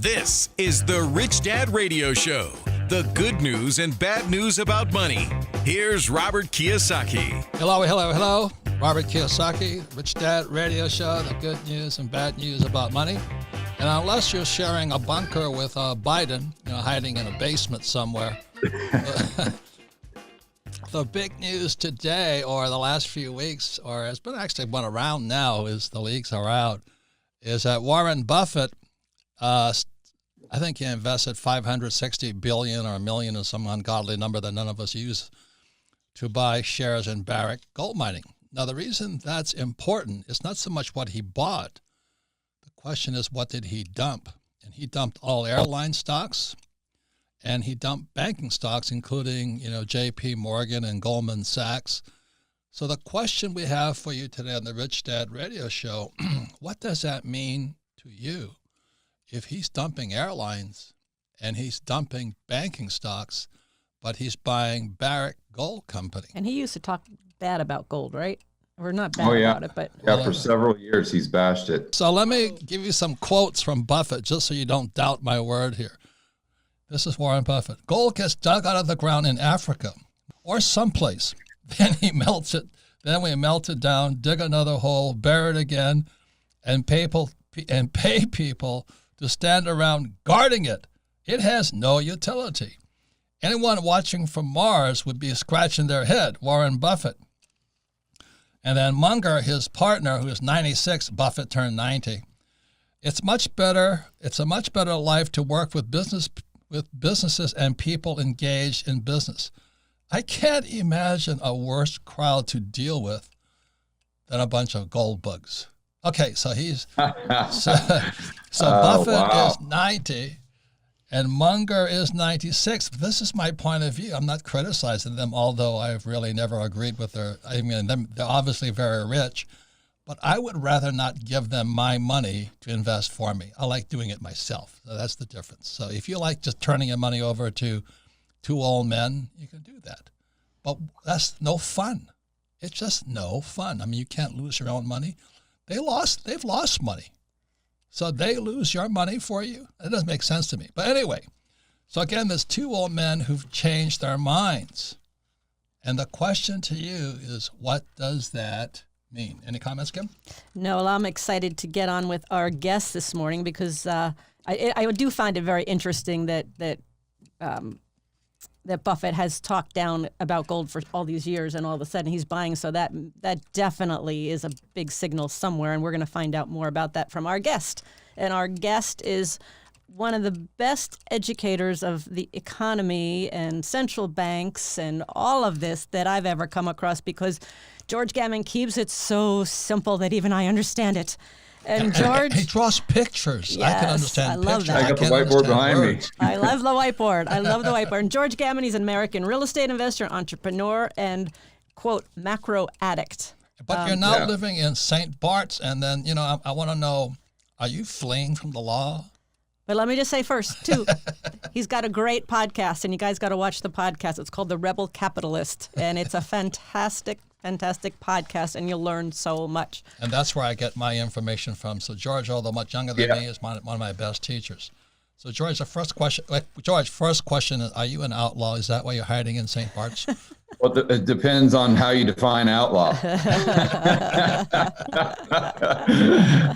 This is the Rich Dad Radio Show. The good news and bad news about money. Here's Robert Kiyosaki. Hello. Robert Kiyosaki, Rich Dad Radio Show, the good news and bad news about money. And unless you're sharing a bunker with Biden, hiding in a basement somewhere, the big news today or the last few weeks, or it's been actually went around now, is the leaks are out, is that Warren Buffett, I think he invested $560 billion or $1 million or some ungodly number that none of us use to buy shares in Barrick Gold Mining. Now, the reason that's important is not so much what he bought. The question is, what did he dump? And he dumped all airline stocks, and he dumped banking stocks, including, J.P. Morgan and Goldman Sachs. So the question we have for you today on the Rich Dad Radio Show, what does that mean to you? If he's dumping airlines and he's dumping banking stocks, but he's buying Barrick Gold Company. And he used to talk bad about gold, right? Or not bad about it, but... Yeah, for several years he's bashed it. So let me give you some quotes from Buffett, just so you don't doubt my word here. This is Warren Buffett. Gold gets dug out of the ground in Africa or someplace. Then he melts it. Then we melt it down, dig another hole, bury it again, and pay people to stand around guarding it. It has no utility. Anyone watching from Mars would be scratching their head, Warren Buffett. And then Munger, his partner, who is 96, Buffett turned 90. It's a much better life to work with businesses and people engaged in business. I can't imagine a worse crowd to deal with than a bunch of gold bugs. Okay, so he's Buffett is 90 and Munger is 96. This is my point of view. I'm not criticizing them, although I've really never agreed with they're obviously very rich, but I would rather not give them my money to invest for me. I like doing it myself. So that's the difference. So if you like just turning your money over to two old men, you can do that. But that's no fun. It's just no fun. I mean, you can't lose your own money. They've lost money. So they lose your money for you? That doesn't make sense to me. But anyway, so again, there's two old men who've changed their minds. And the question to you is, what does that mean? Any comments, Kim? No, well, I'm excited to get on with our guest this morning because I do find it very interesting that Buffett has talked down about gold for all these years, and all of a sudden he's buying. So that definitely is a big signal somewhere, and we're going to find out more about that from our guest. And our guest is one of the best educators of the economy and central banks and all of this that I've ever come across, because George Gammon keeps it so simple that even I understand it. And George, he draws pictures. Yes, I can understand I love pictures. that. I got the whiteboard behind me. I love the whiteboard. And George Gammon, he's an American real estate investor, entrepreneur, and, quote, macro addict. But you're now living in St. Barts, and then, I want to know, are you fleeing from the law? But let me just say first, too, he's got a great podcast, and you guys got to watch the podcast. It's called The Rebel Capitalist, and it's a fantastic podcast, and you'll learn so much. And that's where I get my information from. So George, although much younger than me, is one of my best teachers. So George, first question is, are you an outlaw? Is that why you're hiding in St. Barts? Well, it depends on how you define outlaw.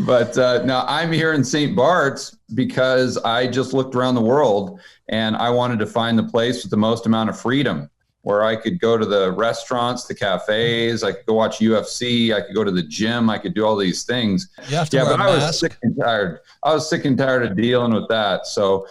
But now I'm here in St. Barts because I just looked around the world and I wanted to find the place with the most amount of freedom, where I could go to the restaurants, the cafes, I could go watch UFC, I could go to the gym, I could do all these things. You have to wear a mask. I was sick and tired. I was sick and tired of dealing with that. So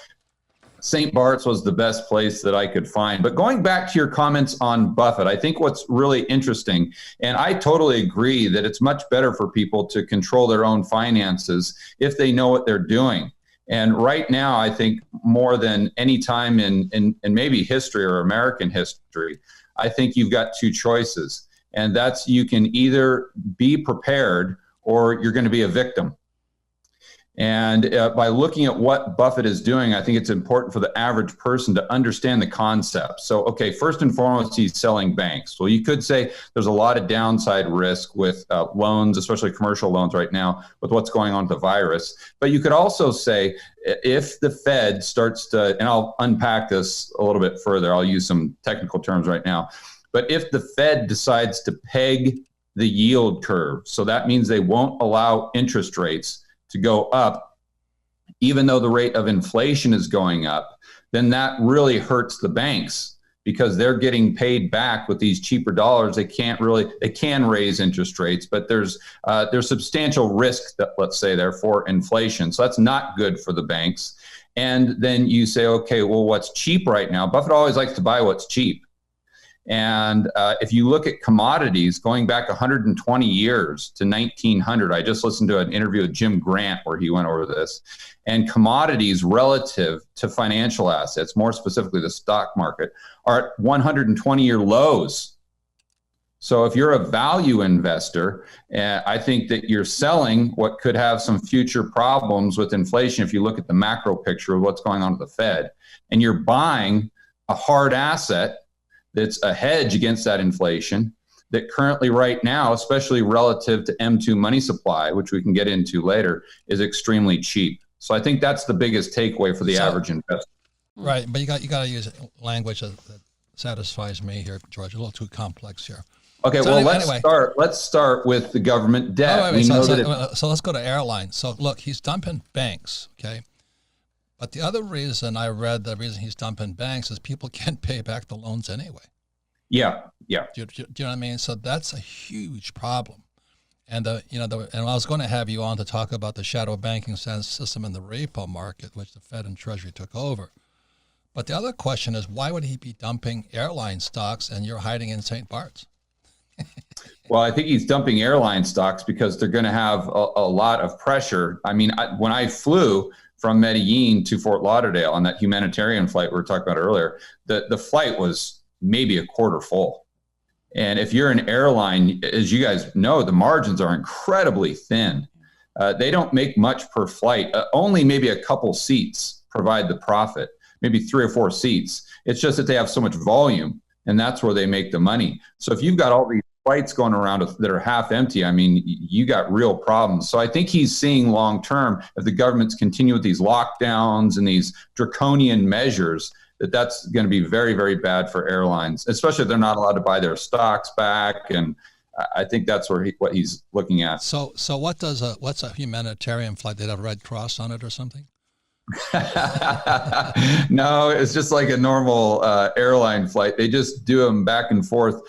St. Barts was the best place that I could find. But going back to your comments on Buffett, I think what's really interesting, and I totally agree that it's much better for people to control their own finances if they know what they're doing. And right now, I think more than any time in maybe history or American history, I think you've got two choices. And that's, you can either be prepared or you're going to be a victim. And by looking at what Buffett is doing, I think it's important for the average person to understand the concept. So, okay, first and foremost, he's selling banks. Well, you could say there's a lot of downside risk with loans, especially commercial loans right now, with what's going on with the virus. But you could also say if the Fed starts to, and I'll unpack this a little bit further, I'll use some technical terms right now. But if the Fed decides to peg the yield curve, so that means they won't allow interest rates to go up, even though the rate of inflation is going up, then that really hurts the banks because they're getting paid back with these cheaper dollars. They can raise interest rates, but there's substantial risk that, let's say, there for inflation. So that's not good for the banks. And then you say, okay, well, what's cheap right now? Buffett always likes to buy what's cheap. And if you look at commodities going back 120 years to 1900, I just listened to an interview with Jim Grant where he went over this, and commodities relative to financial assets, more specifically the stock market, are at 120-year lows. So if you're a value investor, I think that you're selling what could have some future problems with inflation if you look at the macro picture of what's going on with the Fed, and you're buying a hard asset that's a hedge against that inflation that currently right now, especially relative to M2 money supply, which we can get into later, is extremely cheap. So I think that's the biggest takeaway for the average investor. Right, but you got to use language that satisfies me here, George. A little too complex here. Okay, so let's start with the government debt. So let's go to airlines. So look, he's dumping banks, okay? But the other reason I read, the reason he's dumping banks is people can't pay back the loans anyway. Yeah. Do you know what I mean? So that's a huge problem. And and I was going to have you on to talk about the shadow banking system in the repo market, which the Fed and Treasury took over. But the other question is, why would he be dumping airline stocks and you're hiding in St. Barts? Well, I think he's dumping airline stocks because they're going to have a lot of pressure. I mean, when I flew from Medellin to Fort Lauderdale on that humanitarian flight we were talking about earlier, the flight was maybe a quarter full. And if you're an airline, as you guys know, the margins are incredibly thin. They don't make much per flight. Only maybe a couple seats provide the profit, maybe 3 or 4 seats. It's just that they have so much volume, and that's where they make the money. So if you've got all these flights going around that are half empty, I mean, you got real problems. So I think he's seeing long term, if the governments continue with these lockdowns and these draconian measures, that's going to be very, very bad for airlines, especially if they're not allowed to buy their stocks back. And I think that's what he's looking at. So what's a humanitarian flight? They have a Red Cross on it or something? No, it's just like a normal airline flight. They just do them back and forth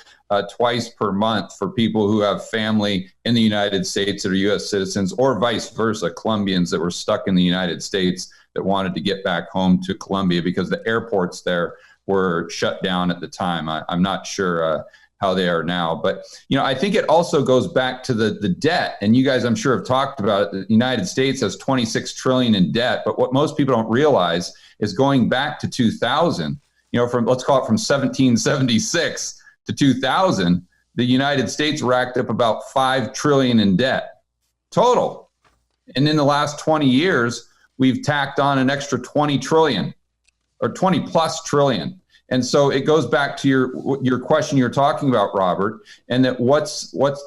twice per month for people who have family in the United States that are U.S. citizens, or vice versa, Colombians that were stuck in the United States that wanted to get back home to Colombia because the airports there were shut down at the time. I'm not sure how they are now, but I think it also goes back to the debt. And you guys, I'm sure, have talked about it. The United States has $26 trillion in debt, but what most people don't realize is going back to 2000, let's call it from 1776 to 2000, the United States racked up about $5 trillion in debt total. And in the last 20 years, we've tacked on an extra 20 trillion or 20 plus trillion. And so it goes back to your question you're talking about, Robert, and that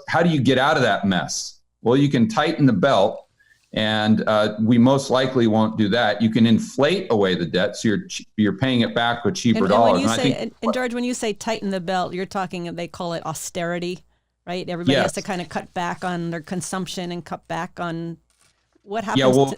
how do you get out of that mess? Well, you can tighten the belt, and we most likely won't do that. You can inflate away the debt, so you're paying it back with cheaper dollars. And George, when you say tighten the belt, you're talking, they call it austerity, right? Everybody has to kind of cut back on their consumption and cut back on what happens. Yeah, well,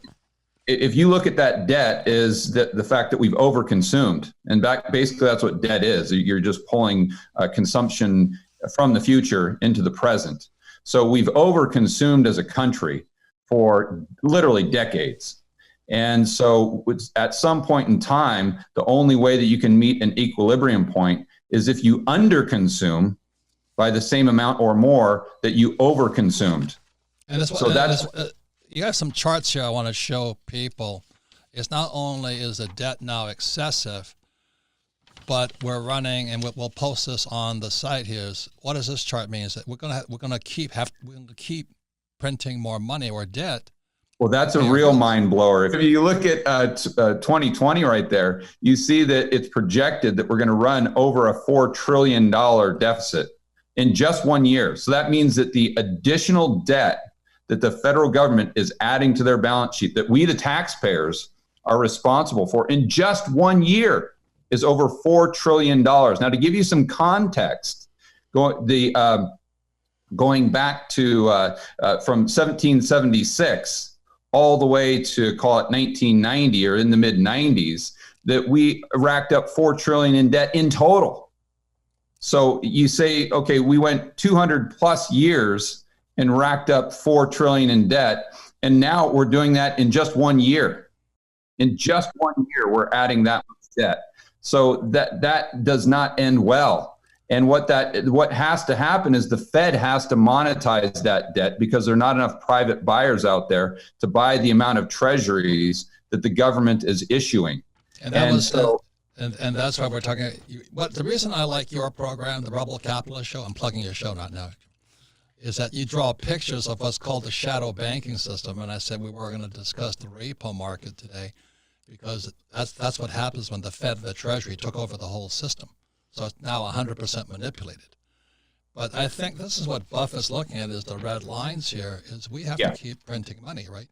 if you look at that debt, is that the fact that we've overconsumed, and basically that's what debt is. You're just pulling consumption from the future into the present. So we've overconsumed as a country for literally decades. And so at some point in time, the only way that you can meet an equilibrium point is if you underconsume by the same amount or more that you overconsumed. And you have some charts here I want to show people. It's not only is the debt now excessive, but we're running, and we'll post this on the site here. What does this chart mean? Is that we're going to keep printing more money or debt, Well, that's a real mind blower. If you look at 2020 right there, you see that it's projected that we're going to run over a $4 trillion deficit in just 1 year. So that means that the additional debt that the federal government is adding to their balance sheet, that we, the taxpayers, are responsible for in just 1 year, is over $4 trillion. Now, to give you some context, going back to from 1776 all the way to, call it, 1990 or in the mid 90s, that we racked up $4 trillion in debt in total. So you say, okay, we went 200 plus years and racked up $4 trillion in debt, and now we're doing that in just 1 year. In just 1 year, we're adding that much debt. So that does not end well. And what has to happen is the Fed has to monetize that debt, because there are not enough private buyers out there to buy the amount of treasuries that the government is issuing. And that's why we're talking. What the reason I like your program, the Rebel Capitalist Show, I'm plugging your show not now, is that you draw pictures of what's called the shadow banking system. And I said we were going to discuss the repo market today, because that's what happens when the Fed, the Treasury, took over the whole system. So it's now 100% manipulated. But I think this is what Buffett's looking at, is the red lines here, is we have to keep printing money, right?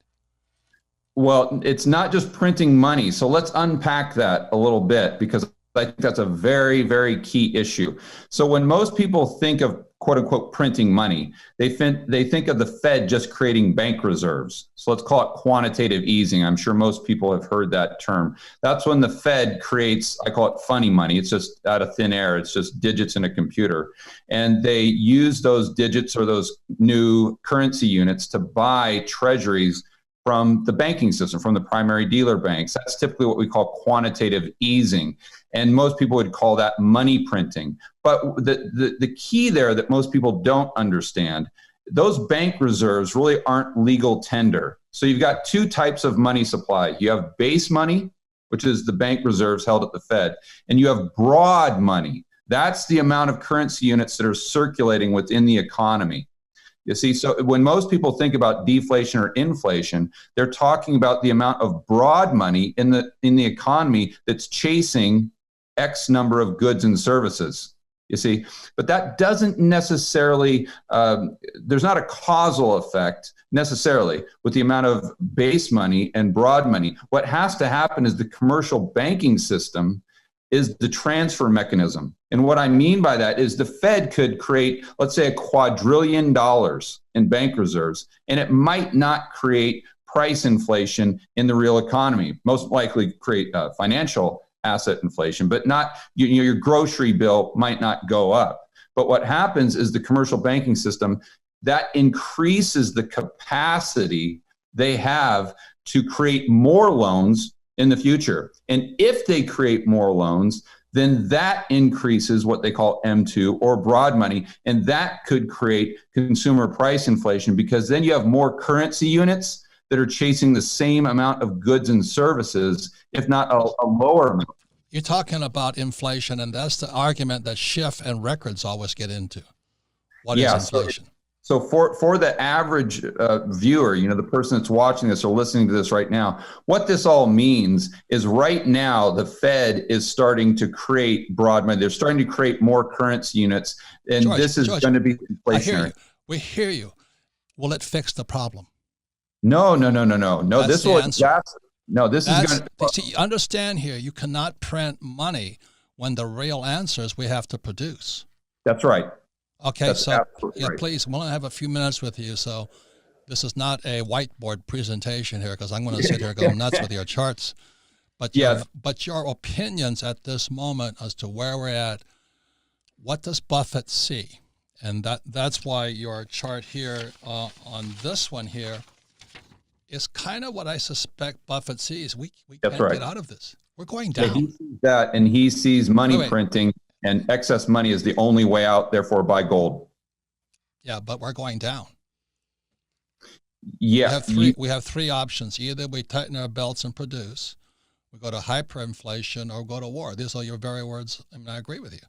Well, it's not just printing money. So let's unpack that a little bit, because I think that's a very, very key issue. So when most people think of, quote unquote, printing money, they think of the Fed just creating bank reserves. So let's call it quantitative easing. I'm sure most people have heard that term. That's when the Fed creates, I call it funny money. It's just out of thin air. It's just digits in a computer. And they use those digits or those new currency units to buy treasuries from the banking system, from the primary dealer banks. That's typically what we call quantitative easing. And most people would call that money printing. But the key there that most people don't understand, those bank reserves really aren't legal tender. So you've got two types of money supply. You have base money, which is the bank reserves held at the Fed, and you have broad money. That's the amount of currency units that are circulating within the economy. You see, so when most people think about deflation or inflation, they're talking about the amount of broad money in the economy that's chasing X number of goods and services. You see, but that doesn't necessarily, there's not a causal effect necessarily with the amount of base money and broad money. What has to happen is the commercial banking system is the transfer mechanism. And what I mean by that is the Fed could create, let's say, $1 quadrillion in bank reserves, and it might not create price inflation in the real economy. Most likely create financial asset inflation, but not your grocery bill might not go up. But what happens is the commercial banking system, that increases the capacity they have to create more loans in the future. And if they create more loans, then that increases what they call M2 or broad money. And that could create consumer price inflation, because then you have more currency units that are chasing the same amount of goods and services, if not a lower amount. You're talking about inflation, and that's the argument that Schiff and Records always get into. What is inflation? So for the average viewer, the person that's watching this or listening to this right now, what this all means is right now the Fed is starting to create broad money. They're starting to create more currency units, and George, this is going to be inflationary. We hear you. Will it fix the problem? No. That's this the will answer. No, this is going to. See, understand here, you cannot print money when the real answer is we have to produce. That's right. Okay, That's so right. please, we'll only have a few minutes with you, so this is not a whiteboard presentation here, because I'm going to sit here and go nuts with your charts. But your opinions at this moment as to where we're at, what does Buffett see? And that's why your chart here on this one here is kind of what I suspect Buffett sees. We can't get out of this. We're going down. Yeah, he sees that, and he sees money printing, and excess money is the only way out, therefore buy gold. Yeah, but we're going down. Yeah. We have three options. Either we tighten our belts and produce, we go to hyperinflation, or go to war. These are your very words, and I agree with you.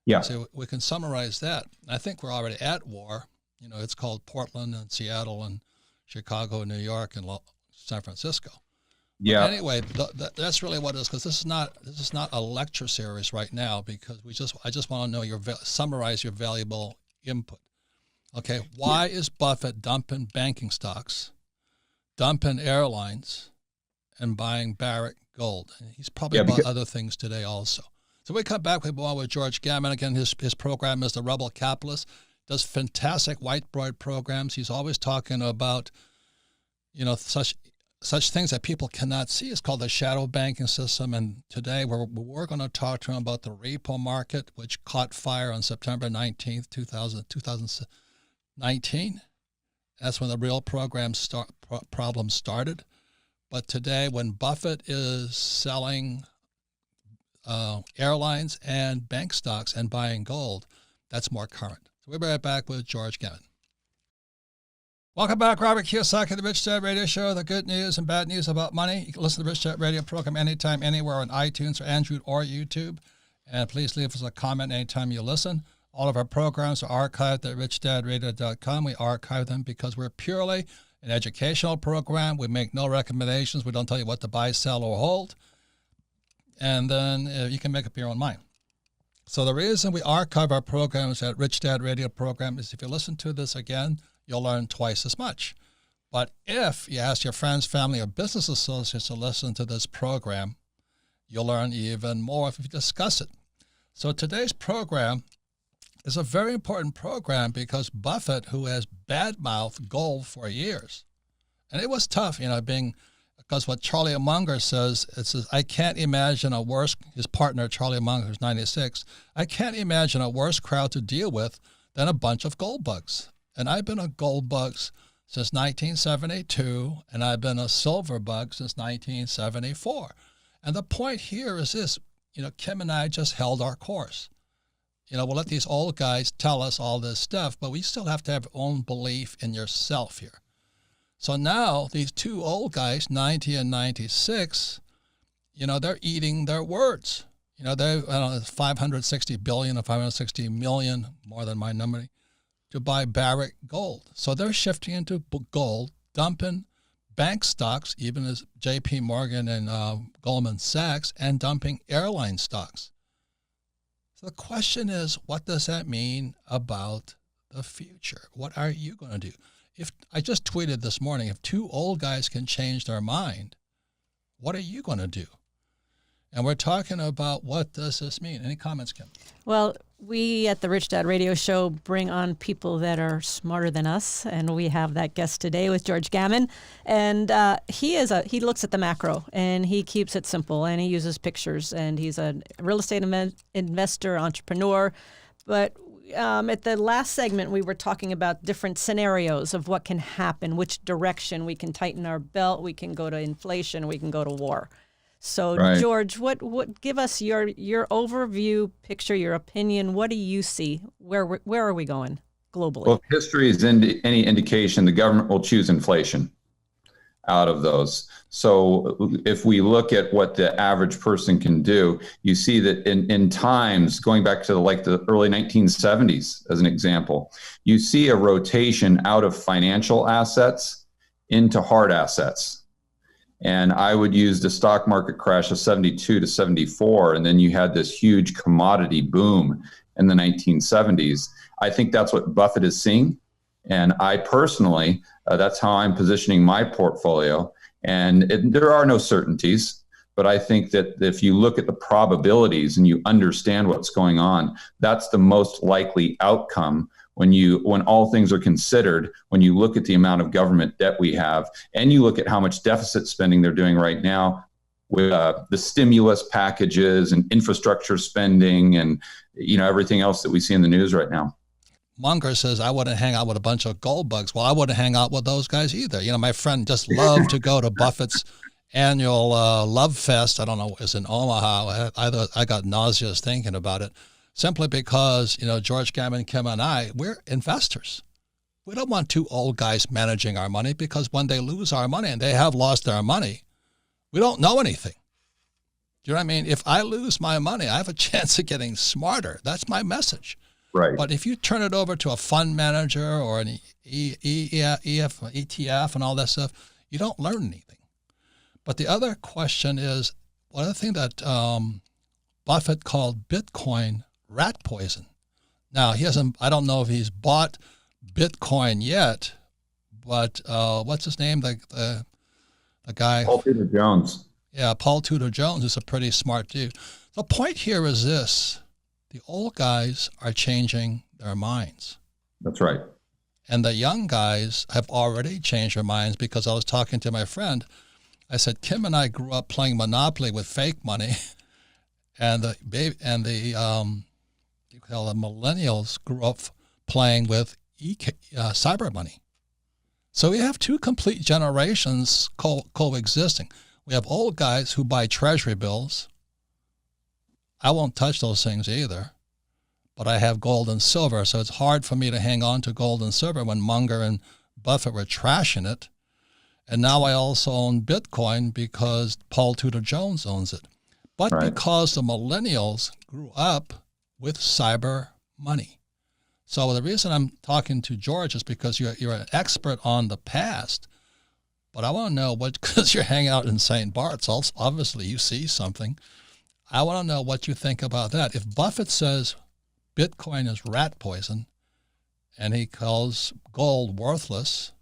Yeah. So we can summarize that. I think we're already at war. It's called Portland and Seattle and Chicago, New York, and San Francisco. Yeah. Anyway, that's really what it is, because this is not a lecture series right now, because I just want to know summarize your valuable input. Okay, why is Buffett dumping banking stocks, dumping airlines, and buying Barrick Gold? And he's probably bought other things today also. So we come back, we go on with George Gammon. Again, his program is The Rebel Capitalist. Does fantastic whiteboard programs. He's always talking about, such things that people cannot see. It's called the shadow banking system. And today we're going to talk to him about the repo market, which caught fire on September 19th, 2019. That's when the real problem started. But today, when Buffett is selling airlines and bank stocks and buying gold, that's more current. So we'll be right back with George Gammon. Welcome back, Robert Kiyosaki, the Rich Dad Radio Show, the good news and bad news about money. You can listen to the Rich Dad Radio program anytime, anywhere on iTunes or Android or YouTube. And please leave us a comment anytime you listen. All of our programs are archived at richdadradio.com. We archive them because we're purely an educational program. We make no recommendations. We don't tell you what to buy, sell, or hold. And then you can make up your own mind. So the reason we archive our programs at Rich Dad Radio program is if you listen to this again, you'll learn twice as much. But if you ask your friends, family, or business associates to listen to this program, you'll learn even more if you discuss it. So today's program is a very important program because Buffett, who has badmouthed gold for years, and it was tough, because what Charlie Munger says, it says, I can't imagine a worse, his partner, Charlie Munger, who's 96, I can't imagine a worse crowd to deal with than a bunch of gold bugs. And I've been a gold bug since 1972, and I've been a silver bug since 1974. And the point here is this, Kim and I just held our course. We'll let these old guys tell us all this stuff, but we still have to have our own belief in yourself here. So now these two old guys, 90 and 96, they're eating their words. They're 560 billion or 560 million, more than my number, to buy Barrick Gold. So they're shifting into gold, dumping bank stocks, even as J.P. Morgan and Goldman Sachs, and dumping airline stocks. So the question is, what does that mean about the future? What are you going to do? If I just tweeted this morning, if two old guys can change their mind, what are you going to do? And we're talking about, what does this mean? Any comments, Kim? Well, we at the Rich Dad Radio Show bring on people that are smarter than us, and we have that guest today with George Gammon. And he looks at the macro, and he keeps it simple, and he uses pictures, and he's a real estate investor, entrepreneur. But at the last segment, we were talking about different scenarios of what can happen, which direction we can tighten our belt, we can go to inflation, we can go to war. So, right. George, what give us your overview picture, your opinion. What do you see? Where are we going globally? Well, if history is any indication, the government will choose inflation out of those. So if we look at what the average person can do, you see that in times going back to the early 1970s, as an example, you see a rotation out of financial assets into hard assets. And I would use the stock market crash of 72 to 74. And then you had this huge commodity boom in the 1970s. I think that's what Buffett is seeing. And I personally, that's how I'm positioning my portfolio. And there are no certainties, but I think that if you look at the probabilities and you understand what's going on, that's the most likely outcome when all things are considered, when you look at the amount of government debt we have, and you look at how much deficit spending they're doing right now with the stimulus packages and infrastructure spending and everything else that we see in the news right now. Munger says, I wouldn't hang out with a bunch of gold bugs. Well, I wouldn't hang out with those guys either. My friend just loved to go to Buffett's annual Love Fest. I don't know, it's in Omaha. I got nauseous thinking about it. Simply because, George Gammon, Kim, and I, we're investors. We don't want two old guys managing our money, because when they lose our money, and they have lost their money, we don't know anything. Do you know what I mean? If I lose my money, I have a chance of getting smarter. That's my message. Right. But if you turn it over to a fund manager or an ETF and all that stuff, you don't learn anything. But the other question is, one of the things that Buffett called Bitcoin rat poison. Now, he hasn't, I don't know if he's bought Bitcoin yet, but what's his name? The guy? Paul Tudor Jones. Yeah, Paul Tudor Jones is a pretty smart dude. The point here is this. The old guys are changing their minds. That's right. And the young guys have already changed their minds, because I was talking to my friend. I said, Kim and I grew up playing Monopoly with fake money, and the millennials grew up playing with cyber money. So we have two complete generations coexisting. We have old guys who buy treasury bills. I won't touch those things either, but I have gold and silver, so it's hard for me to hang on to gold and silver when Munger and Buffett were trashing it. And now I also own Bitcoin because Paul Tudor Jones owns it. But because the millennials grew up with cyber money. So the reason I'm talking to George is because you're an expert on the past. But I want to know because you're hanging out in St. Barts, also, obviously you see something. I want to know what you think about that. If Buffett says Bitcoin is rat poison and he calls gold worthless,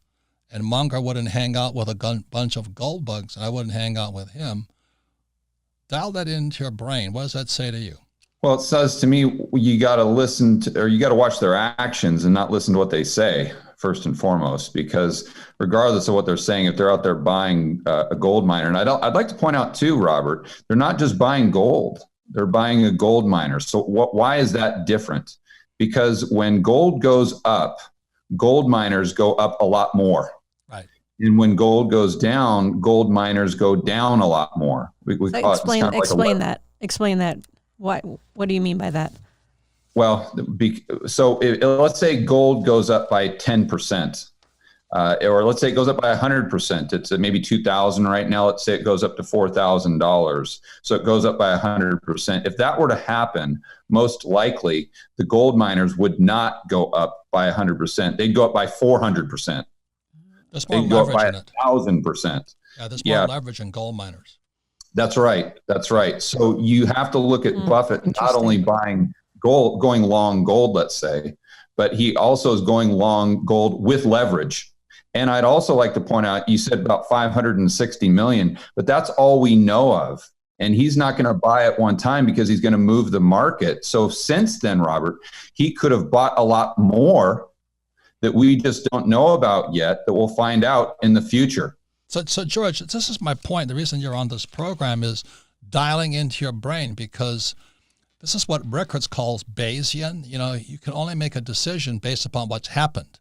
and Munger wouldn't hang out with a bunch of gold bugs, and I wouldn't hang out with him, dial that into your brain. What does that say to you? Well, it says to me, you got to listen to, or you got to watch their actions and not listen to what they say, first and foremost, because regardless of what they're saying, if they're out there buying a gold miner, and I'd like to point out too, Robert, they're not just buying gold, they're buying a gold miner. So why is that different? Because when gold goes up, gold miners go up a lot more. Right. And when gold goes down, gold miners go down a lot more. Explain that. What do you mean by that? Well, let's say gold goes up by 10%, or let's say it goes up by 100%. It's at maybe 2,000 right now. Let's say it goes up to $4,000. So it goes up by 100%. If that were to happen, most likely the gold miners would not go up by 100%. They'd go up by 400%. There's more leverage in it. 1,000%. Yeah, there's more leverage in gold miners. That's right. So you have to look at Buffett not only buying gold, going long gold, let's say, but he also is going long gold with leverage. And I'd also like to point out, you said about 560 million, but that's all we know of. And he's not going to buy at one time because he's going to move the market. So since then, Robert, he could have bought a lot more that we just don't know about yet, that we'll find out in the future. So George, this is my point. The reason you're on this program is dialing into your brain, because this is what Rickards calls Bayesian. You know, you can only make a decision based upon what's happened.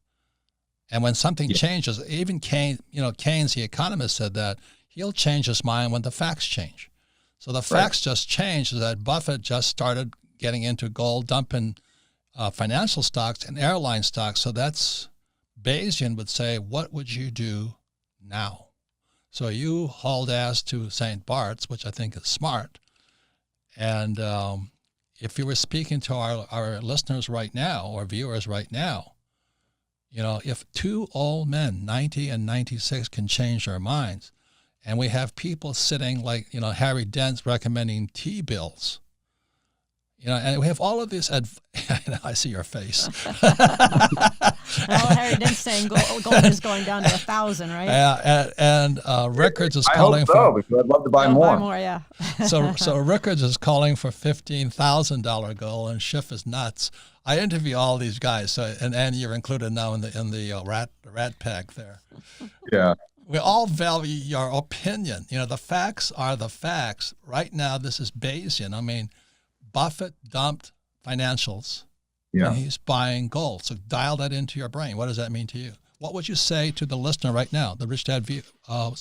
And when something changes, even Keynes, the economist, said that he'll change his mind when the facts change. So the facts just changed, is that Buffett just started getting into gold, dumping financial stocks and airline stocks. So that's Bayesian would say, what would you do now? So you hauled ass to St. Barts, which I think is smart. And if you were speaking to our listeners right now, or viewers right now, if two old men, 90 and 96, can change their minds, and we have people sitting like, Harry Dent recommending T-bills, and we have all of this. I see your face. Well, Harry Dent's saying gold is going down to 1,000, right? Yeah, and Rickards is calling for. Because I'd love to buy more. Buy more, yeah. So Rickards is calling for $15,000 gold, and Schiff is nuts. I interview all these guys, and you're included now in the rat pack there. Yeah. We all value your opinion. The facts are the facts. Right now, this is Bayesian. I mean, Buffett dumped financials, and he's buying gold. So dial that into your brain. What does that mean to you? What would you say to the listener right now, the Rich Dad fan? I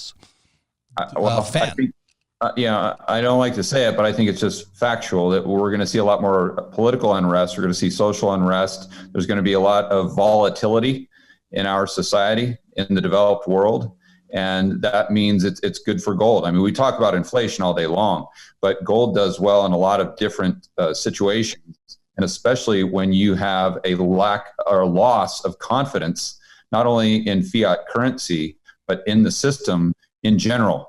think, I don't like to say it, but I think it's just factual that we're going to see a lot more political unrest. We're going to see social unrest. There's going to be a lot of volatility in our society, in the developed world. And that means it's good for gold. I mean, we talk about inflation all day long, but gold does well in a lot of different situations. And especially when you have a lack or loss of confidence, not only in fiat currency, but in the system in general.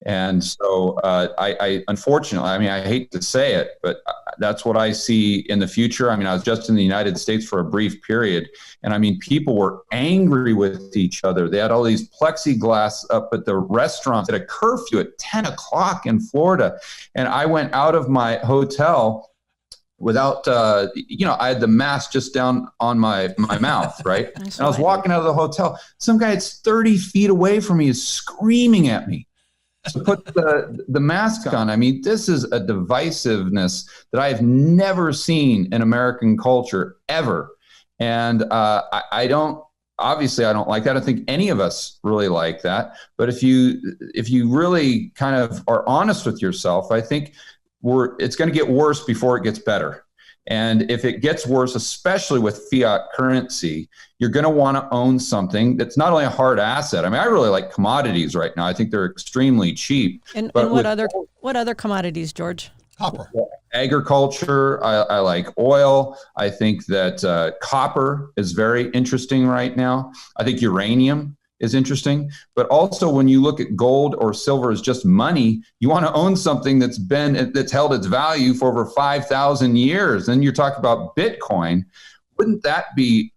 And so I unfortunately, I mean, I hate to say it, but that's what I see in the future. I mean, I was just in the United States for a brief period, and I mean, people were angry with each other. They had all these plexiglass up at the restaurants at a curfew at 10 o'clock in Florida. And I went out of my hotel without, I had the mask just down on my mouth, right? And I was walking out of the hotel. Some guy that's 30 feet away from me is screaming at me to put the mask on. I mean, this is a divisiveness that I have never seen in American culture ever. And I don't like that. I don't think any of us really like that. But if you really kind of are honest with yourself, I think it's going to get worse before it gets better. And if it gets worse, especially with fiat currency, you're going to want to own something that's not only a hard asset. I mean, I really like commodities right now. I think they're extremely cheap. And what other commodities, George? Copper. Agriculture. I like oil. I think that copper is very interesting right now. I think uranium is interesting. But also when you look at gold or silver as just money, you want to own something that's held its value for over 5,000 years. Then you're talking about Bitcoin. Wouldn't that be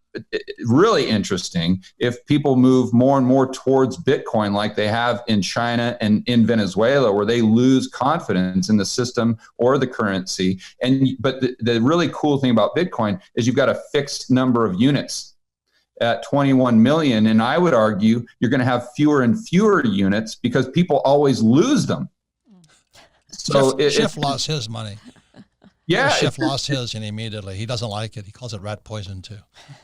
really interesting if people move more and more towards Bitcoin like they have in China and in Venezuela, where they lose confidence in the system or the currency? But the really cool thing about Bitcoin is you've got a fixed number of units at 21 million. And I would argue you're going to have fewer and fewer units because people always lose them. So Schiff lost his money. Yeah. Schiff lost his and immediately. He doesn't like it. He calls it rat poison too.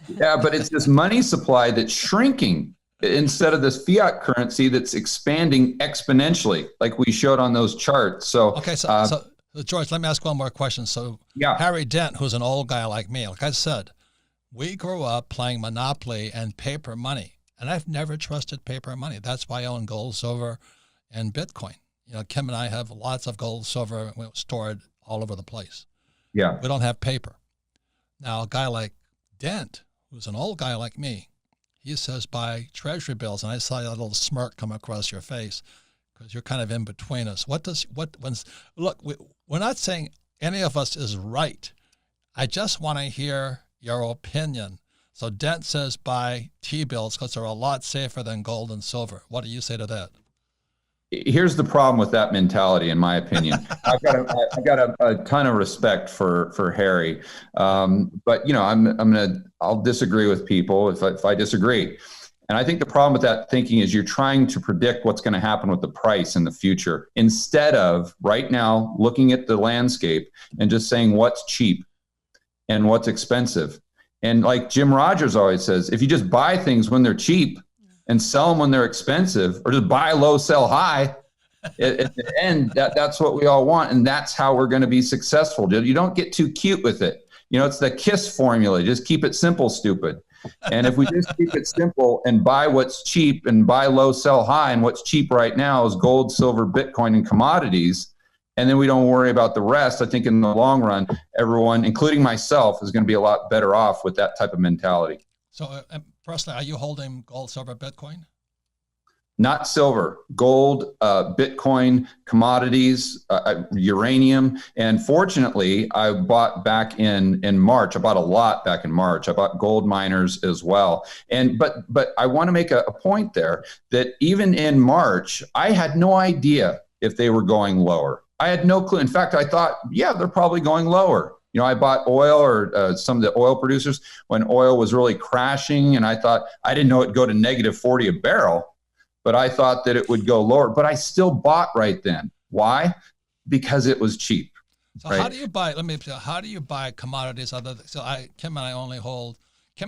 Yeah, but it's this money supply that's shrinking instead of this fiat currency that's expanding exponentially, like we showed on those charts. So, okay, so George, let me ask one more question. So yeah. Harry Dent, who's an old guy like me, like I said, we grew up playing Monopoly and paper money, and I've never trusted paper money. That's why I own gold, silver, and Bitcoin. Kim and I have lots of gold, silver stored all over the place. Yeah. We don't have paper. Now, a guy like Dent, who's an old guy like me, he says buy treasury bills, and I saw that little smirk come across your face because you're kind of in between us. Look, we're not saying any of us is right. I just want to hear your opinion. So Dent says buy T-bills because they're a lot safer than gold and silver. What do you say to that? Here's the problem with that mentality, in my opinion. I've got a ton of respect for Harry, but I'll disagree with people if I disagree. And I think the problem with that thinking is you're trying to predict what's going to happen with the price in the future instead of right now looking at the landscape and just saying what's cheap and what's expensive. And like Jim Rogers always says, if you just buy things when they're cheap and sell them when they're expensive, or just buy low, sell high, at the end, that's what we all want. And that's how we're going to be successful. You don't get too cute with it. It's the KISS formula. Just keep it simple, stupid. And if we just keep it simple and buy what's cheap and buy low, sell high, and what's cheap right now is gold, silver, Bitcoin, and commodities, and then we don't worry about the rest, I think in the long run, everyone, including myself, is going to be a lot better off with that type of mentality. So personally, are you holding gold, silver, Bitcoin? Not silver, gold, Bitcoin, commodities, uranium. And fortunately, I bought back in March. I bought a lot back in March. I bought gold miners as well. But I want to make a point there that even in March, I had no idea if they were going lower. I had no clue. In fact, I thought, yeah, they're probably going lower. I bought oil or some of the oil producers when oil was really crashing. And I thought, I didn't know it'd go to negative 40 a barrel, but I thought that it would go lower. But I still bought right then. Why? Because it was cheap. So right? How do you buy commodities? Kim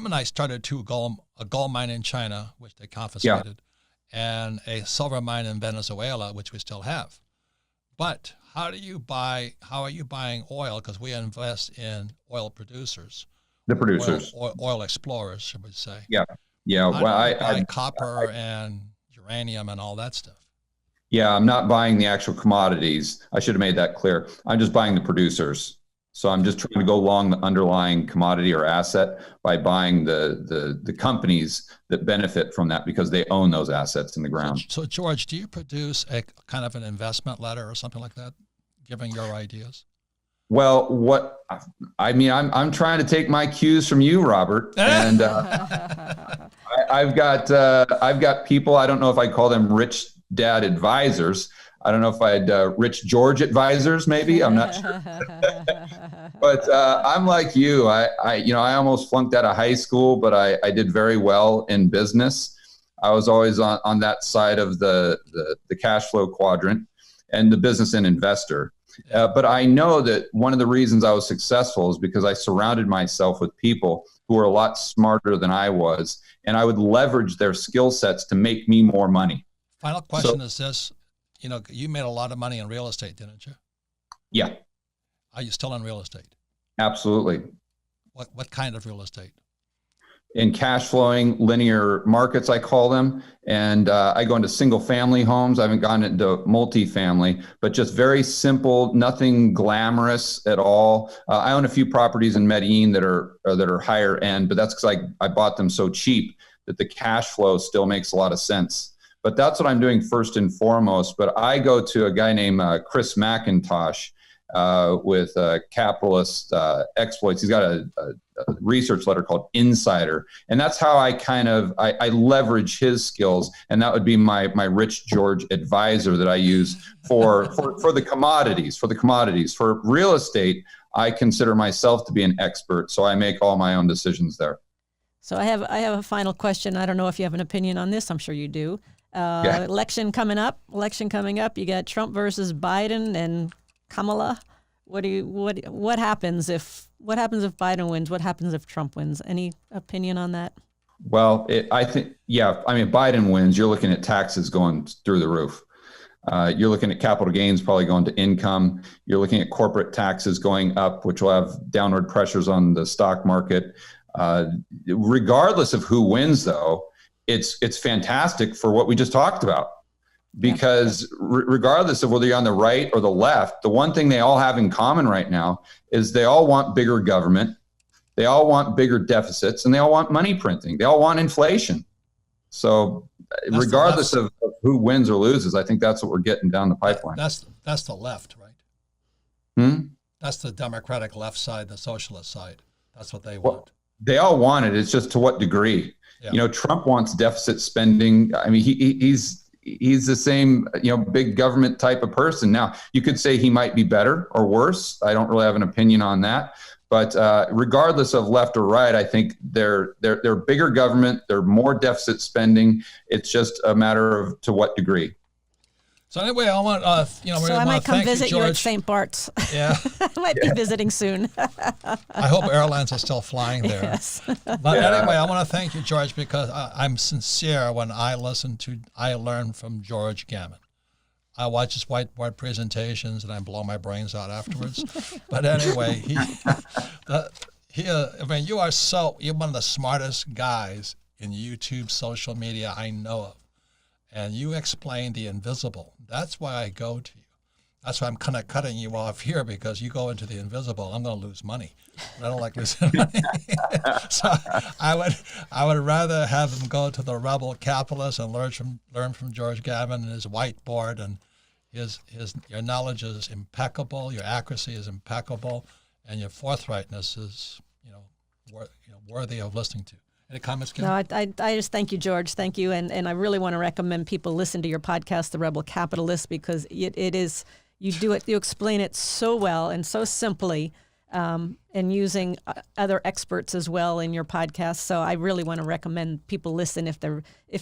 and I started a gold mine in China, which they confiscated, and a silver mine in Venezuela, which we still have. But how are you buying oil? Because we invest in oil producers. The producers. Oil explorers, should we say. Yeah. Yeah. Well, I buy copper and uranium and all that stuff. Yeah, I'm not buying the actual commodities. I should have made that clear. I'm just buying the producers. So I'm just trying to go long the underlying commodity or asset by buying the companies that benefit from that because they own those assets in the ground. So George, do you produce a kind of an investment letter or something like that, giving your ideas? Well, I'm trying to take my cues from you, Robert, and I've got people. I don't know if I call them rich dad advisors. I don't know if I'd rich George advisors, maybe. I'm not sure. But I'm like you. I almost flunked out of high school, but I did very well in business. I was always on that side of the cash flow quadrant and the business and investor. But I know that one of the reasons I was successful is because I surrounded myself with people who were a lot smarter than I was, and I would leverage their skill sets to make me more money. Final question is this. You made a lot of money in real estate, didn't you? Yeah. Are you still in real estate? Absolutely. What kind of real estate? In cash flowing linear markets, I call them. And I go into single family homes. I haven't gone into multifamily, but just very simple, nothing glamorous at all. I own a few properties in Medellin that are higher end, but that's because I bought them so cheap that the cash flow still makes a lot of sense. But that's what I'm doing first and foremost. But I go to a guy named Chris McIntosh with Capitalist Exploits. He's got a research letter called Insider. And that's how I leverage his skills. And that would be my Rich George advisor that I use for the commodities. For real estate, I consider myself to be an expert. So I make all my own decisions there. So I have a final question. I don't know if you have an opinion on this. I'm sure you do. Election coming up. You got Trump versus Biden and Kamala. What happens if Biden wins? What happens if Trump wins? Any opinion on that? Well, Biden wins. You're looking at taxes going through the roof. You're looking at capital gains probably going to income. You're looking at corporate taxes going up, which will have downward pressures on the stock market. Regardless of who wins, though, it's fantastic for what we just talked about. Because regardless of whether you're on the right or the left, the one thing they all have in common right now is they all want bigger government, they all want bigger deficits, and they all want money printing. They all want inflation. So regardless of who wins or loses, I think that's what we're getting down the pipeline. That's the left, right? Hmm? That's the Democratic left side, the socialist side. That's what they want. They all want it. It's just to what degree. Yeah. Trump wants deficit spending. I mean, he's the same, big government type of person. Now, you could say he might be better or worse. I don't really have an opinion on that. But regardless of left or right, I think they're bigger government. They're more deficit spending. It's just a matter of to what degree. So anyway, I want So I might come visit you at St Barts. Yeah, I might be visiting soon. I hope airlines are still flying there. Yes. But anyway, I want to thank you, George, because I'm sincere when I learn from George Gammon. I watch his whiteboard presentations and I blow my brains out afterwards. But anyway, you're one of the smartest guys in YouTube social media I know of. And you explain the invisible. That's why I go to you. That's why I'm kind of cutting you off here, because you go into the invisible. I'm going to lose money. I don't like losing money. So I would rather have him go to the rebel capitalist and learn from George Gammon and his whiteboard, and your knowledge is impeccable, your accuracy is impeccable, and your forthrightness is worthy of listening to. Any comments, Kim? No, I just thank you, George. Thank you. And I really want to recommend people listen to your podcast, The Rebel Capitalist, because it is, you explain it so well and so simply, and using other experts as well in your podcast. So I really want to recommend people listen. If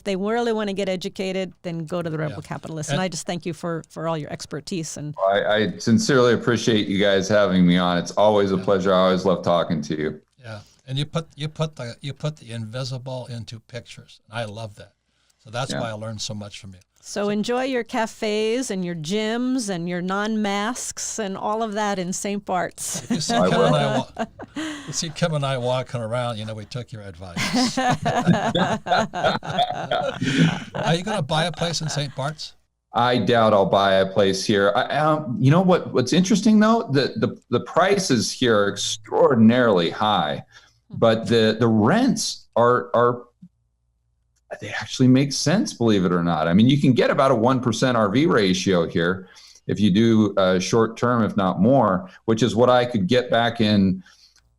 they really want to get educated, then go to The Rebel Capitalist. And I just thank you for all your expertise. And I sincerely appreciate you guys having me on. It's always a pleasure. I always love talking to you. Yeah. And you put the invisible into pictures. And I love that. So that's why I learned so much from you. So enjoy your cafes and your gyms and your non-masks and all of that in St. Barts. If you see Kim and I walking around, we took your advice. Are you going to buy a place in St. Barts? I doubt I'll buy a place here. You know what's interesting though? The prices here are extraordinarily high, but the rents are they actually make sense, believe it or not. I mean, you can get about a 1% RV ratio here if you do short term, if not more, which is what I could get back in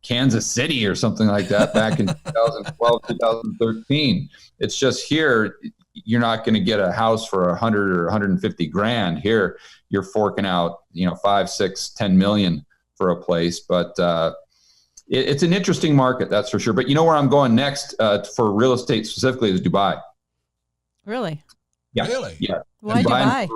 Kansas City or something like that back in 2012, 2013. It's just here, you're not going to get a house for 100 or 150 grand. Here, you're forking out, 5, 6, 10 million for a place. But it's an interesting market, that's for sure. But you know where I'm going next for real estate specifically is Dubai. Really? Yeah. Really? Yeah. Why Dubai?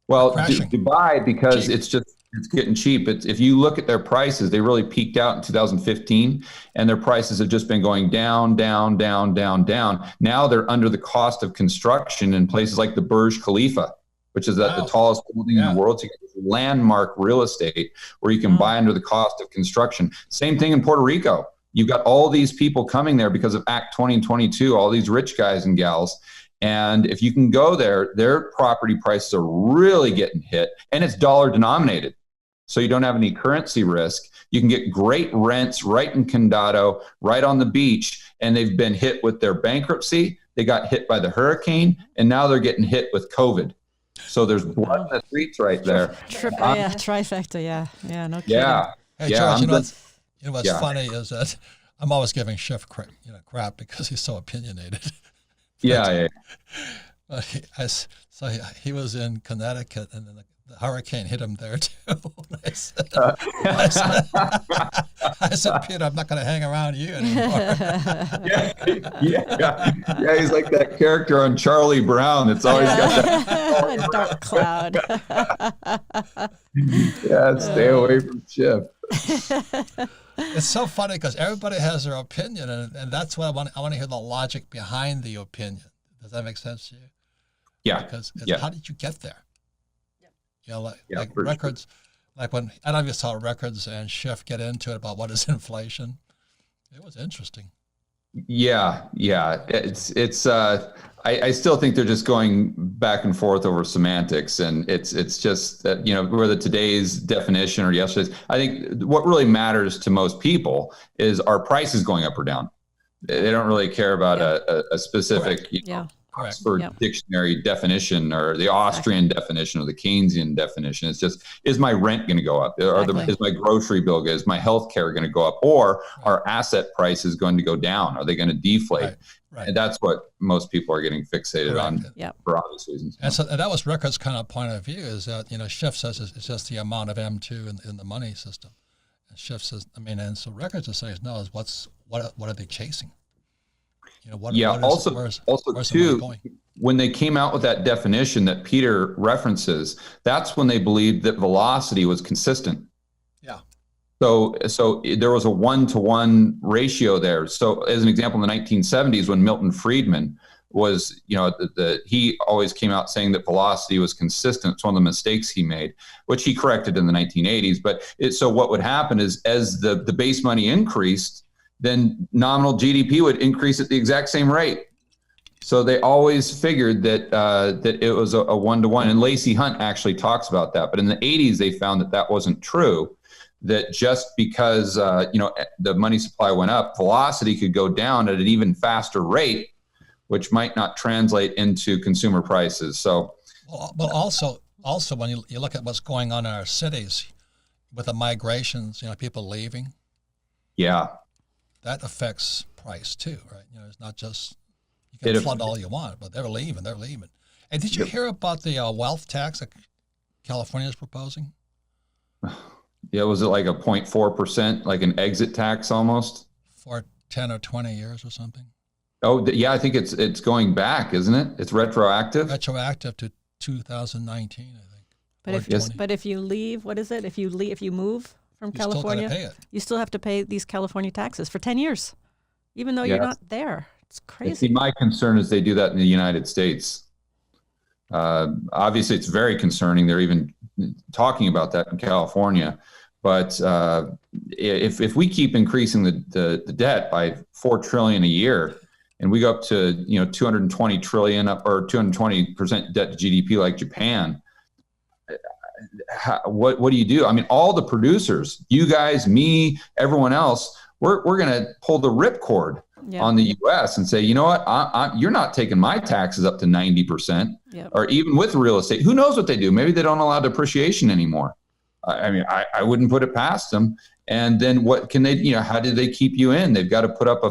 Well, Dubai, because cheap. it's getting cheap. If you look at their prices, they really peaked out in 2015, and their prices have just been going down, down, down, down, down. Now they're under the cost of construction in places like the Burj Khalifa, which is the tallest building in the world. So you get this landmark real estate where you can buy under the cost of construction. Same thing in Puerto Rico. You've got all these people coming there because of Act 20 and 22, all these rich guys and gals. And if you can go there, their property prices are really getting hit, and it's dollar denominated. So you don't have any currency risk. You can get great rents right in Condado, right on the beach, and they've been hit with their bankruptcy. They got hit by the hurricane, and now they're getting hit with COVID. So there's blood in the streets right there. Trifecta, yeah, no kidding. Yeah. Hey, Charles, you know what's funny is that I'm always giving Schiff crap because he's so opinionated. Yeah. So he was in Connecticut, and then the hurricane hit him there too. I said, Peter, I'm not going to hang around you anymore. Yeah. He's like that character on Charlie Brown. It's always got that dark cloud. Yeah, stay away from Schiff. It's so funny because everybody has their opinion, and that's what I want to hear the logic behind the opinion. Does that make sense to you? Yeah. Because how did you get there? Like records, like when I don't know if you saw records and Schiff get into it about what is inflation. It was interesting. Yeah. It's I still think they're just going back and forth over semantics, and it's just that, whether today's definition or yesterday's. I think what really matters to most people is our prices going up or down. They don't really care about a specific Oxford dictionary definition or the Austrian definition or the Keynesian definition. It's just, is my rent going to go up? Is my grocery bill, is my health care going to go up? Or are asset prices going to go down? Are they going to deflate? Right. And that's what most people are getting fixated on for obvious reasons. And so that was Rickard's kind of point of view, is that, Schiff says it's just the amount of M2 in the money system. And Schiff says, and so Rickard just says, no, is what are they chasing? Where's too, when they came out with that definition that Peter references, that's when they believed that velocity was consistent. Yeah. So there was a 1-to-1 ratio there. So as an example, in the 1970s, when Milton Friedman was, he always came out saying that velocity was consistent. It's one of the mistakes he made, which he corrected in the 1980s. But so what would happen is, as the base money increased, then nominal GDP would increase at the exact same rate. So they always figured that that it was a 1-to-1. And Lacey Hunt actually talks about that. But in the 80s, they found that wasn't true, that just because the money supply went up, velocity could go down at an even faster rate, which might not translate into consumer prices. So, but also when you look at what's going on in our cities with the migrations, people leaving. Yeah. That affects price too, right? It's not just, you can flood all you want, but they're leaving. And did you hear about the wealth tax that California is proposing? Yeah, was it like a 0.4%, like an exit tax almost? For 10 or 20 years or something? Oh, yeah, I think it's going back, isn't it? It's retroactive? Retroactive to 2019, I think. But if you leave, what is it? If you move from California, you still have to pay these California taxes for 10 years, even though you're not there. It's crazy. See, my concern is they do that in the United States. Obviously, it's very concerning. They're even talking about that in California. But if we keep increasing the debt by $4 trillion a year, and we go up to 220 trillion or 220% debt to GDP like Japan, what do you do? I mean, all the producers, you guys, me, everyone else, we're going to pull the ripcord on the U.S. and say, you know what, you're not taking my taxes up to 90%, or even with real estate. Who knows what they do? Maybe they don't allow depreciation anymore. I mean, I wouldn't put it past them. And then what can they, how do they keep you in? They've got to put up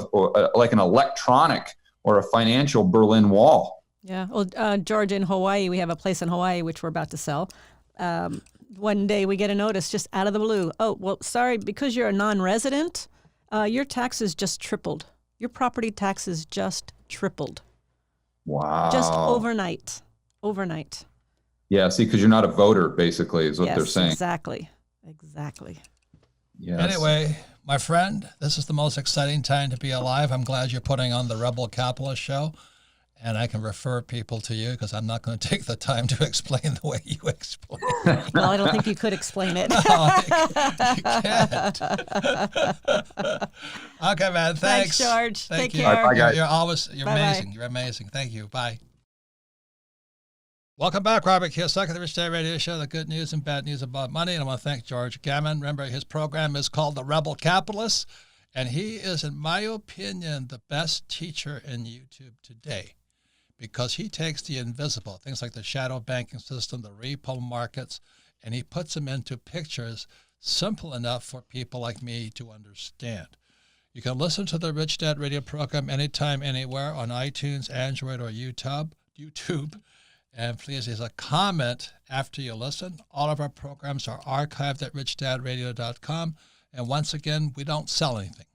like an electronic or a financial Berlin Wall. Yeah. Well, George, in Hawaii, we have a place in Hawaii which we're about to sell. One day we get a notice just out of the blue. Oh, well, sorry, because you're a non-resident, your taxes just tripled. Your property taxes just tripled. Wow. Just overnight. Yeah, see, because you're not a voter, basically, is what they're saying. Exactly. Yes. Anyway, my friend, this is the most exciting time to be alive. I'm glad you're putting on the Rebel Capitalist Show, and I can refer people to you because I'm not going to take the time to explain the way you explain it. Well, I don't think you could explain it. No, you can't. Okay, man. Thanks, George. Thank Take you. care. Bye, guys. You're Bye-bye. amazing. You're amazing. Thank you. Bye. Welcome back, Robert Kiyosaki, the Rich Dad Radio Show, the good news and bad news about money. And I want to thank George Gammon. Remember, his program is called The Rebel Capitalist, and he is, in my opinion, the best teacher in YouTube today because he takes the invisible, things like the shadow banking system, the repo markets, and he puts them into pictures simple enough for people like me to understand. You can listen to the Rich Dad Radio program anytime, anywhere on iTunes, Android, or YouTube. And please, there's a comment after you listen. All of our programs are archived at richdadradio.com. And once again, we don't sell anything.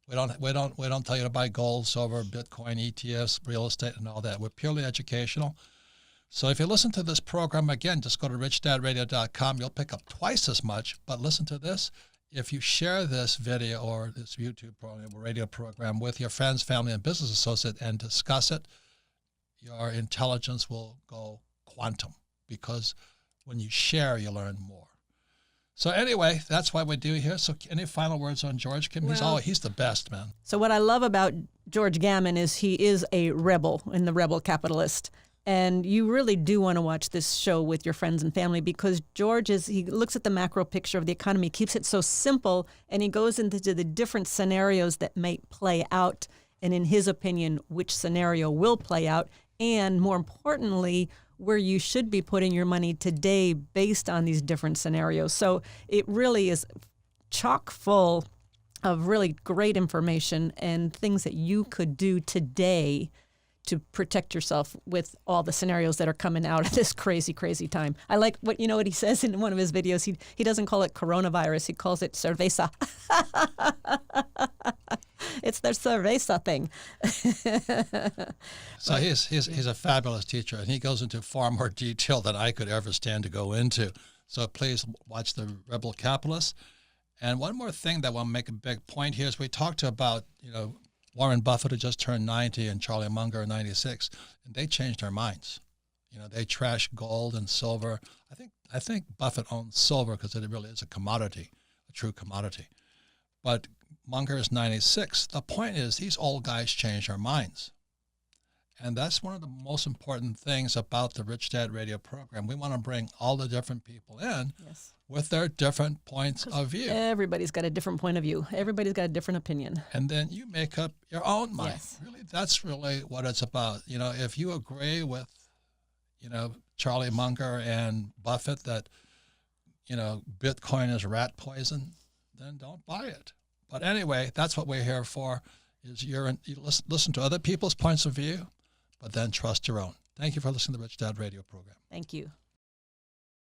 We don't tell you to buy gold, silver, Bitcoin, ETFs, real estate, and all that. We're purely educational. So if you listen to this program again, just go to richdadradio.com. You'll pick up twice as much. But listen to this. If you share this video or this YouTube program or radio program with your friends, family, and business associates and discuss it, your intelligence will go quantum because when you share, you learn more. So anyway, that's why we do here. So any final words on George, Kim? He's the best, man. So what I love about George Gammon is he is a rebel in the Rebel Capitalist. And you really do want to watch this show with your friends and family because George he looks at the macro picture of the economy, keeps it so simple, and he goes into the different scenarios that might play out. And in his opinion, which scenario will play out. And more importantly, where you should be putting your money today based on these different scenarios. So it really is chock full of really great information and things that you could do today to protect yourself with all the scenarios that are coming out of this crazy, crazy time. I like what he says in one of his videos. He doesn't call it coronavirus. He calls it cerveza. It's their cerveza thing. So he's a fabulous teacher, and he goes into far more detail than I could ever stand to go into. So please watch the Rebel Capitalist. And one more thing that I want to make a big point here is we talked about, Warren Buffett had just turned 90 and Charlie Munger 96, and they changed their minds. They trash gold and silver. I think Buffett owns silver because it really is a commodity, a true commodity. But Munger is 96. The point is these old guys change their minds. And that's one of the most important things about the Rich Dad Radio program. We want to bring all the different people in with their different points of view. Everybody's got a different point of view. Everybody's got a different opinion. And then you make up your own mind. Yes. Really, that's really what it's about. If you agree with, Charlie Munger and Buffett that, Bitcoin is rat poison, then don't buy it. But anyway, that's what we're here for, is you listen to other people's points of view, but then trust your own. Thank you for listening to the Rich Dad Radio program. Thank you.